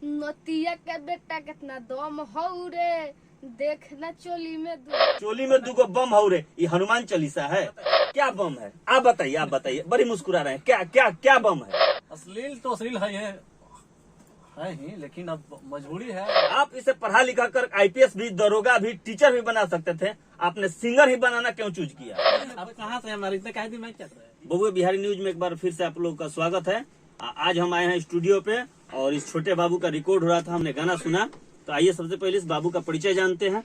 नतिया के बेटा कितना दम हौ रे, देखना चोली में दुगो बम हो रे। ये हनुमान चालीसा है क्या बम है? आप बताइए बड़ी मुस्कुरा रहे हैं। क्या क्या क्या बम है? अश्लील तो अश्लील है ही, लेकिन अब मजबूरी है। आप इसे पढ़ा लिखा कर आईपीएस भी, दरोगा भी, टीचर भी बना सकते थे। आपने सिंगर ही बनाना क्यों चूज किया? अब कहाँ से हमारे इतने कह दी मैं चल रहा है। बबुआ बिहारी न्यूज में एक बार फिर से आप लोगों का स्वागत है। आज हम आए हैं स्टूडियो पे और इस छोटे बाबू का रिकॉर्ड हो रहा था, हमने गाना सुना। तो आइए सबसे पहले इस बाबू का परिचय जानते हैं।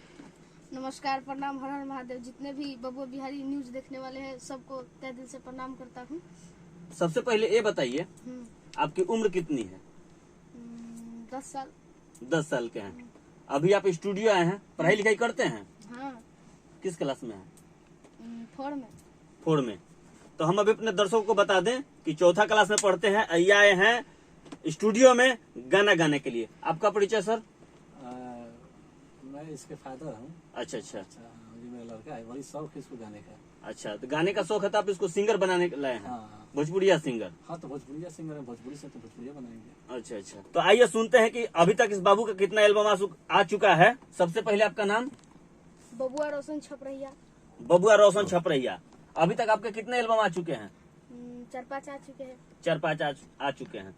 नमस्कार, प्रणाम, हर हर महादेव। जितने भी बबुआ बिहारी न्यूज देखने वाले हैं सबको तहे दिल से प्रणाम करता हूँ। सबसे पहले ये बताइए आपकी उम्र कितनी है? 10 साल। 10 साल के हैं। अभी आप स्टूडियो आए हैं, पढ़ाई लिखाई करते हैं? हाँ। किस क्लास में है? 4 में। तो हम अभी अपने दर्शकों को बता दें कि चौथा क्लास में पढ़ते हैं। ये आए हैं स्टूडियो में गाना गाने के लिए। आपका परिचय सर? मैं इसके फादर हूँ। अच्छा, ये मेरा लड़का है, बड़ी शौक है इसको गाने का। अच्छा, तो गाने का शौक है तो आप इसको सिंगर बनाने लाए हैं? हाँ। भोजपुरिया सिंगर? हाँ, तो भोजपुरिया सिंगर है, भोजपुरी से तो भोजपुरिया बनाएंगे। अच्छा, तो आइए सुनते हैं कि अभी तक इस बाबू का कितना एल्बम आ चुका है। सबसे पहले आपका नाम? बबुआ रोशन छपरैया। बबुआ रोशन छपरैया। अभी तक आपके कितने एल्बम आ चुके हैं? 4-5 आ चुके हैं। 4-5 आ चुके हैं।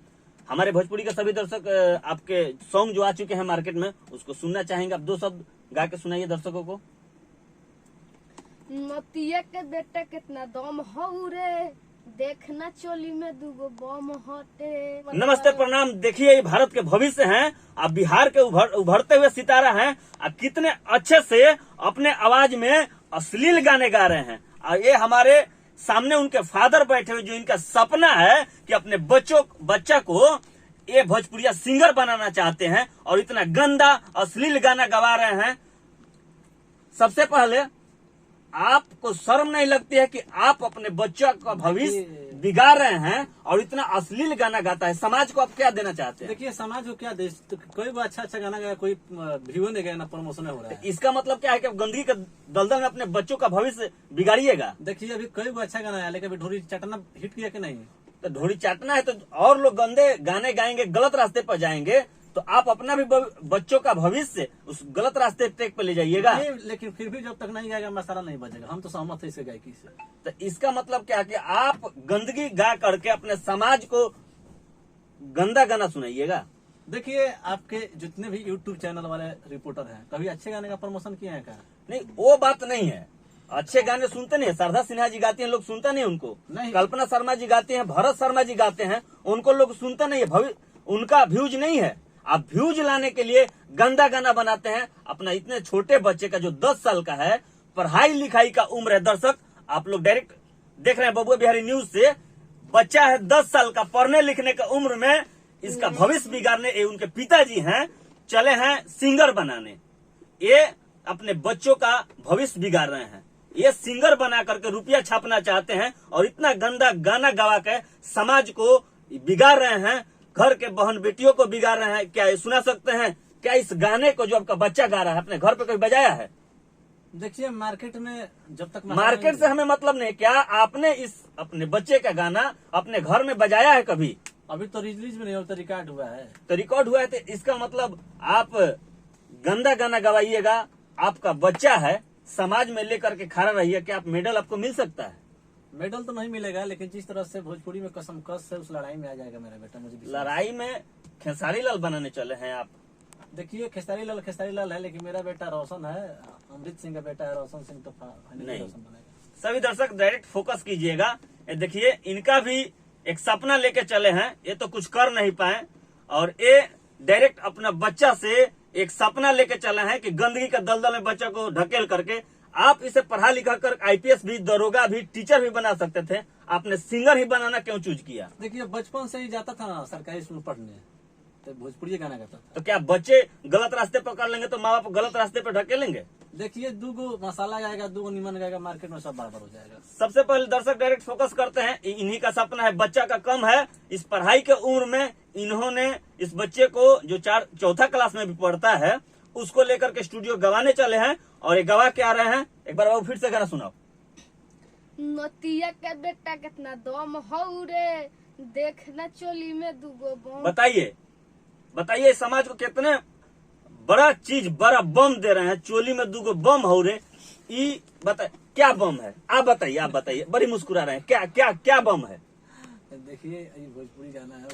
हमारे भोजपुरी के सभी दर्शक आपके सॉन्ग जो आ चुके हैं मार्केट में उसको सुनना चाहेंगे। आप 2 शब्द गा के सुनाइए दर्शकों को। नतिया के बेटा कितना दम हौ रे, देखना चोली में दुगो बम हटे। नमस्ते, प्रणाम। देखिए, ये भारत के भविष्य हैं। आप बिहार के उभरते हुए सितारा हैं। आप कितने अच्छे से अपने आवाज में अश्लील गाने गा रहे हैं। और ये हमारे सामने उनके फादर बैठे हुए, जो इनका सपना है कि अपने बच्चा को ये भोजपुरिया सिंगर बनाना चाहते हैं और इतना गंदा अश्लील गाना गवा रहे हैं। सबसे पहले आपको शर्म नहीं लगती है कि आप अपने बच्चों का भविष्य बिगाड़ रहे हैं और इतना अश्लील गाना गाता है? समाज को आप क्या देना चाहते हैं? देखिए, समाज को क्या दे, तो कोई भी अच्छा गाना गाया, कोई व्यू नहीं गया, ना प्रमोशन हो रहा है। इसका मतलब क्या है कि आप गंदगी के दलदल में अपने बच्चों का भविष्य बिगाड़िएगा? देखिए, अभी कोई भी अच्छा गाना आया, लेकिन अभी ढोरी चटना हिट किया कि नहीं? तो ढोरी चाटना है तो और लोग गंदे गाने गाएंगे, गलत रास्ते पर जाएंगे, तो आप अपना भी बच्चों का भविष्य उस गलत रास्ते ट्रैक पर ले जाइएगा। लेकिन फिर भी जब तक नहीं गाएगा मसाला नहीं बजेगा। हम तो सहमत है इससे गायकी से। तो इसका मतलब क्या है कि आप गंदगी गा करके अपने समाज को गंदा गाना सुनाइएगा? देखिए, आपके जितने भी यूट्यूब चैनल वाले रिपोर्टर हैं, कभी अच्छे गाने का प्रमोशन किए हैं क्या? नहीं, वो बात नहीं है। अच्छे गाने सुनते नहीं है। शारदा सिन्हा जी गाती हैं, लोग सुनता नहीं उनको। नहीं। कल्पना शर्मा जी गाती हैं, भरत शर्मा जी गाते हैं, उनको लोग सुनता नहीं है। उनका व्यूज नहीं है। आप व्यूज लाने के लिए गंदा गाना बनाते हैं। अपना इतने छोटे बच्चे का जो 10 साल का है, पढ़ाई लिखाई का उम्र है। दर्शक, आप लोग डायरेक्ट देख रहे हैं बबुआ बिहारी न्यूज से। बच्चा है 10 साल का, पढ़ने लिखने का उम्र में इसका भविष्य बिगाड़ने ये उनके पिताजी हैं, चले हैं सिंगर बनाने। ये अपने बच्चों का भविष्य बिगाड़ रहे हैं। ये सिंगर बना करके रुपया छापना चाहते हैं और इतना गंदा गाना गवा के समाज को बिगाड़ रहे हैं, घर के बहन बेटियों को बिगाड़ रहे हैं। क्या ये सुना सकते हैं? क्या इस गाने को जो आपका बच्चा गा रहा है अपने घर पे कोई बजाया है? देखिए, मार्केट में जब तक मार्केट से हमें मतलब नहीं। क्या आपने इस अपने बच्चे का गाना अपने घर में बजाया है कभी? अभी तो रिलीज में नहीं होता, रिकॉर्ड हुआ है। तो रिकॉर्ड हुआ है, तो इसका मतलब आप गंदा गाना गवाइएगा। आपका बच्चा है, समाज में लेकर के खड़ा रहिए। क्या आप मेडल आपको मिल सकता है? मेडल तो नहीं मिलेगा, लेकिन जिस तरह से भोजपुरी में कसम कस से उस लड़ाई में आ जाएगा मेरा बेटा, मुझे विश्वास। लड़ाई में खेसारी लाल बनाने चले हैं आप? देखिए, खेसारी लाल है, लेकिन मेरा बेटा रोशन है। अमृत सिंह का बेटा है रोशन सिंह, तो नहीं। रोशन बनेगा। सभी दर्शक डायरेक्ट फोकस कीजिएगा। देखिए, इनका भी एक सपना लेके चले हैं, ये तो कुछ कर नहीं पाए और ये डायरेक्ट अपना बच्चा से एक सपना लेके चले हैं कि गंदगी का दलदल में बच्चा को ढकेल करके आप इसे पढ़ा लिखा कर आईपीएस भी, दरोगा भी, टीचर भी बना सकते थे। आपने सिंगर ही बनाना क्यों चूज किया? देखिए, बचपन से ही जाता था ना सरकारी स्कूल पढ़ने, तो भोजपुरी गाना गाता था। तो क्या बच्चे गलत रास्ते पर कर लेंगे तो माँ बाप गलत रास्ते पर ढकेलेंगे? देखिए, 2 मसाला गाएगा, 2 निमन गाएगा, मार्केट में सब बराबर हो जाएगा। सबसे पहले दर्शक डायरेक्ट फोकस करते हैं। इन्हीं का सपना है, बच्चा का कम है। इस पढ़ाई के उम्र में इन्होंने इस बच्चे को जो चौथा क्लास में भी पढ़ता है उसको लेकर के स्टूडियो गवाने चले हैं और ये गवा के आ रहे हैं। एक बार बाबू फिर से गाना सुनाओ। नतिया के बेटा कितना दम हौ रे, देखना चोली में दुगो बम। बताइए, बताइए इस समाज को कितने बड़ा चीज, बड़ा बम दे रहे हैं, चोली में 2 बम हो रे। ई बता क्या बम है, आप बताइए, बड़ी मुस्कुरा रहे हैं, क्या क्या क्या बम है? देखिए ये भोजपुरी गाना है।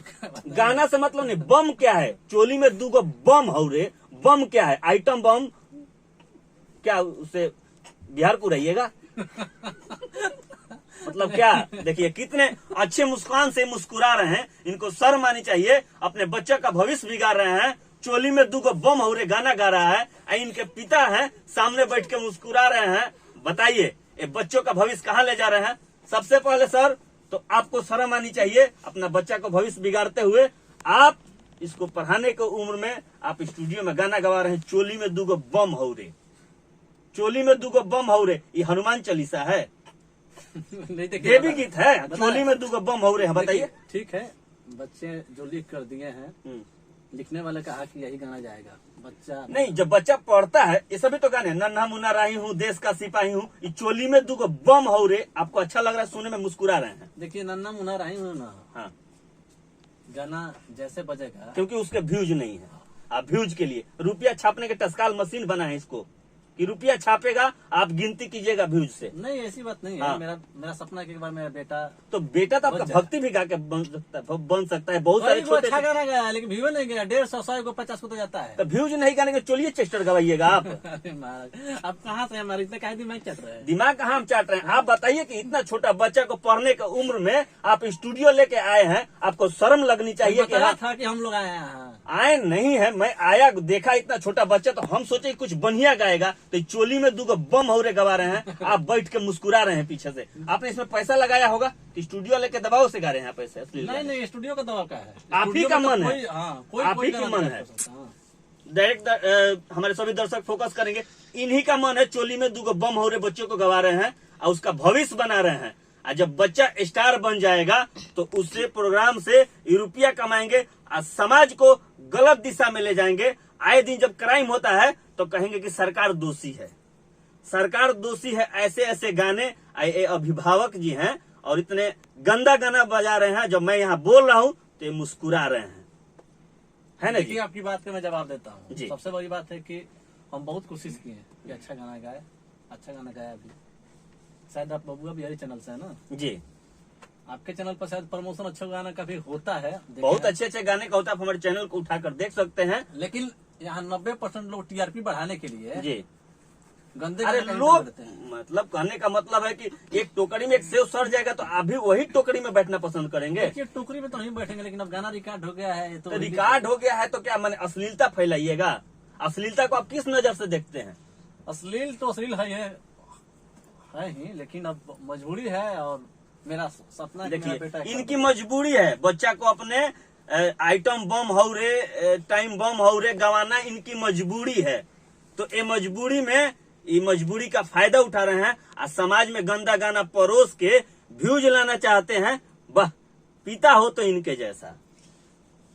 गाना से मतलब नहीं, बम क्या है? चोली में 2 बम हो रे, बम क्या है? आइटम बम क्या, उसे बिहार को रहिएगा मतलब क्या? देखिए कितने अच्छे मुस्कान से मुस्कुरा रहे हैं, इनको शर्म आनी चाहिए, अपने बच्चे का भविष्य बिगाड़ रहे हैं। चोली में 2 बम हो रे गाना गा रहा है, इनके पिता हैं सामने बैठ के मुस्कुरा रहे हैं। बताइए ये बच्चों का भविष्य कहाँ ले जा रहे हैं? सबसे पहले सर तो आपको शर्म आनी चाहिए, अपना बच्चा को भविष्य बिगाड़ते हुए आप इसको पढ़ाने की उम्र में आप स्टूडियो में गाना गवा रहे हैं। चोली में 2 बम हो रे, चोली में 2 बम हो रे, ये हनुमान चालीसा है, नहीं देवी गीत है। चोली में 2 बम हो रे है, बताइए। ठीक है, बच्चे जो लिख कर दिए हैं, लिखने वाले कहा कि यही गाना जाएगा। बच्चा नहीं, जब बच्चा पढ़ता है, ये सभी तो गाने, नन्हा मुन्ना राही हूँ, देश का सिपाही हूँ, ये चोली में 2 बम हो रे आपको अच्छा लग रहा है सुनने में, मुस्कुरा रहे हैं। देखिए नन्ना मुन्ना राही हूँ ना, हाँ, गाना जैसे बजेगा, क्योंकि उसके व्यूज नहीं है। आप व्यूज के लिए रुपया छापने के टस्काल मशीन बना है इसको, कि रुपया छापेगा, आप गिनती कीजिएगा व्यूज से। नहीं ऐसी बात नहीं है। हाँ। मेरा सपना है कि एक बार मेरा बेटा, तो बेटा तो आपका भक्ति भी गा के बन सकता है। बहुत सारे वो छोटे अच्छा गाना गाया, लेकिन व्यू नहीं गया, 150, 100 को 50 को तो जाता है। तो व्यूज नहीं गाने के, चलिए चेस्टर गवाइएगा आप। अरे महाराज, अब कहाँ से हमारे इतने काहे दिमाग चल रहे हैं? दिमाग कहाँ हम चाट रहे हैं? आप बताइए कि इतना छोटा बच्चा को पढ़ने की उम्र में आप स्टूडियो लेके आए हैं, आपको शर्म लगनी चाहिए कि बताया हाँ, था कि हम लोग आए हैं यहाँ। आए नहीं है, मैं आया देखा इतना छोटा बच्चा, तो हम सोचे कुछ बढ़िया गाएगा, तो चोली में 2 बम हो रे गवा रहे हैं, आप बैठ के मुस्कुरा रहे हैं पीछे से। आपने इसमें पैसा लगाया होगा कि स्टूडियो लेके दबाव से गा रहे हैं पैसे? नहीं, स्टूडियो का दबाव का है, आप ही का मन है, आप ही का मन है। डायरेक्ट हमारे सभी दर्शक फोकस करेंगे, इन्हीं का मन है, चोली में 2 बम हो रहे बच्चों को गवा रहे हैं और उसका भविष्य बना रहे हैं। और जब बच्चा स्टार बन जाएगा तो उससे प्रोग्राम से रुपया कमाएंगे और समाज को गलत दिशा में ले जाएंगे। आए दिन जब क्राइम होता है तो कहेंगे कि सरकार दोषी है, सरकार दोषी है। ऐसे ऐसे गाने ये अभिभावक जी हैं और इतने गंदा गाना बजा रहे हैं, जब मैं यहाँ बोल रहा हूँ तो ये मुस्कुरा रहे हैं, है ना जी? आपकी बात का मैं जवाब देता हूँ। जी। सबसे बड़ी बात है कि हम बहुत कोशिश किए कि अच्छा गाना गाए, अच्छा गाना गाया भी। शायद आप बबुआ बिहारी चैनल से है ना जी, आपके चैनल पर शायद प्रमोशन अच्छा गाना का भी होता है, बहुत अच्छे अच्छे गाने का होता है, आप हमारे चैनल को उठाकर देख सकते हैं। लेकिन यहाँ 90% लोग टीआरपी बढ़ाने के लिए जी, गंदे अरे गाने लोग, देते हैं। मतलब कहने का मतलब है कि एक टोकरी में एक सेव सड़ जाएगा तो आप भी वही टोकरी में बैठना पसंद करेंगे। देखिए टोकरी में तो नहीं बैठेंगे, लेकिन अब गाना रिकॉर्ड हो गया है तो रिकॉर्ड हो गया है तो क्या मैंने अश्लीलता फैलाइएगा? अश्लीलता को आप किस नजर से देखते हैं? अश्लील तो अश्लील है ही, लेकिन अब मजबूरी है और मेरा सपना है कि मेरा बेटा देखिए इनकी मजबूरी है, बच्चा को अपने आइटम बम हो रे, टाइम बम हो रे गवाना इनकी मजबूरी है। तो ये मजबूरी में, ये मजबूरी का फायदा उठा रहे हैं और समाज में गंदा गाना परोस के व्यूज लाना चाहते हैं। वाह, पिता हो तो इनके जैसा।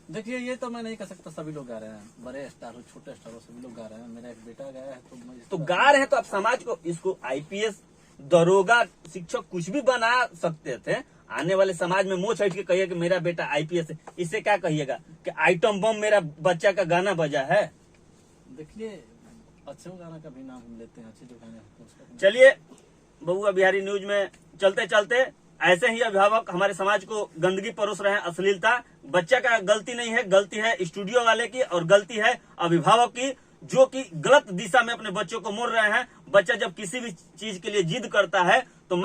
देखिए ये तो मैं नहीं कह सकता, सभी लोग गा रहे हैं, बड़े स्टार हो छोटे स्टार हो सभी लोग गा रहे हैं। मेरा एक बेटा गाया है तो मैं तो गा रहे हैं तो आप समाज को, इसको आईपीएस, दरोगा, शिक्षक कुछ भी बना सकते थे। आने वाले समाज में मुंह छठ के कहिए कि मेरा बेटा आईपीएस है, इससे क्या कहिएगा कि आइटम बम मेरा बच्चा का गाना बजा है? देखिए अच्छे गाना का भी नाम हम लेते हैं, अच्छे जो गाने होते हैं उसका। चलिए बबुआ बिहारी न्यूज में चलते चलते ऐसे ही अभिभावक हमारे समाज को गंदगी परोस रहे हैं, अश्लीलता। बच्चा का गलती नहीं है, गलती है स्टूडियो वाले की और गलती है अभिभावक की, जो कि गलत दिशा में अपने बच्चों को मोड़ रहे हैं। बच्चा जब किसी भी चीज के लिए जिद करता है तो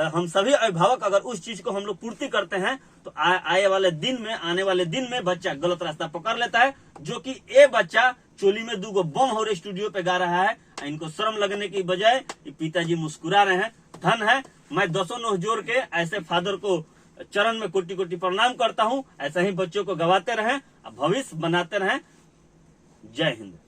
हम सभी अभिभावक अगर उस चीज को हम लोग पूर्ति करते हैं तो आने वाले दिन में बच्चा गलत रास्ता पकड़ लेता है। जो कि ये बच्चा चोली में 2 बम हो रहे स्टूडियो पे गा रहा है, इनको शर्म लगने की बजाय पिताजी मुस्कुरा रहे हैं। धन है, मैं 10 नोह जोड़ के ऐसे फादर को चरण में कोटि कोटि प्रणाम करता हूँ। ऐसा ही बच्चों को गवाते रहें, भविष्य बनाते रहें। जय हिंद।